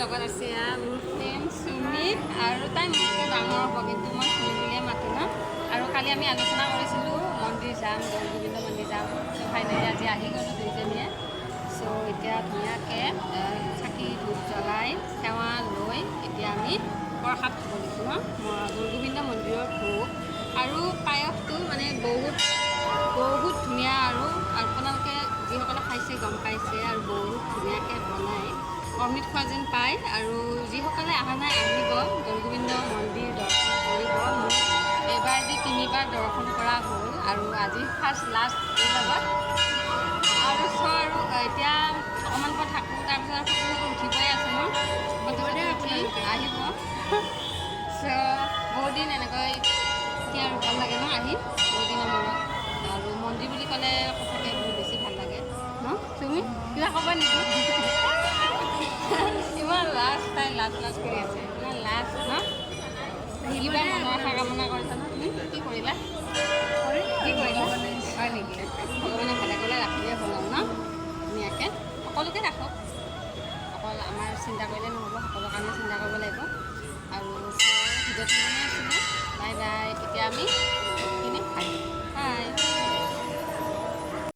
লগত আছে মোৰ ফ্ৰেণ্ড সুমি আৰু তাই মোতকৈ ডাঙৰ হ'ব কিন্তু মই সুমি বুলিয়ে মাতোঁ ন আৰু কালি আমি আলোচনা কৰিছিলোঁ মন্দিৰ যাম দৌল গোবিন্দ মন্দিৰ যাম চ' ফাইনেলি আজি আহি গ'লোঁ দুইজনীয়ে চ' এতিয়া ধুনীয়াকৈ চাকি ধূপ জ্বলাই সেৱা লৈ এতিয়া আমি প্ৰসাদ খাব লৈছোঁ ন দৌল গোবিন্দ মন্দিৰৰ ভোগ আৰু পায়সটো মানে বহুত ধুনীয়া আৰু আপোনালোকে যিসকলে খাইছে গম পাইছে আৰু বহুত ধুনীয়াকৈ বনায় অমৃত খোৱা যেন পায় আৰু যিসকলে অহা নাই আহিব দৌল গোবিন্দ মন্দিৰ দৰ্শন কৰিব মোক এবাৰ দি 3বাৰ দৰ্শন কৰা হ'ল আৰু আজি ফাৰ্ষ্ট লাষ্ট এই লগত আৰু আৰু এতিয়া অকণমান পৰ থাকোঁ তাৰপিছত ফটো উঠিবই আছে ন ফটো উঠি আহিব চ' বহুত দিন এনেকৈ এতিয়া আৰু ভাল লাগে ন আহি বহুত দিনৰ মূৰত আৰু মন্দিৰ বুলি ক'লে সঁচাকৈ বহুত বেছি ভাল লাগে ন তুমি কিবা ক'বা নেকি ইমান তাই লাজ কৰি আছে ইমান লাজ ন কিবা মনৰ আশা কামনা কৰিছা ন তুমি কি কৰিলা হয় নেকি ভগৱানে ভালে গ'লে ৰাখিলে হ'ল আৰু ন ধুনীয়াকৈ সকলোকে ৰাখক অকল আমাৰ চিন্তা কৰিলে নহ'ব সকলোৰ কাৰণে চিন্তা কৰিব লাগিব আৰু ভিডিঅ'টো মানে আছিলোঁ বাই বাই এতিয়া আমি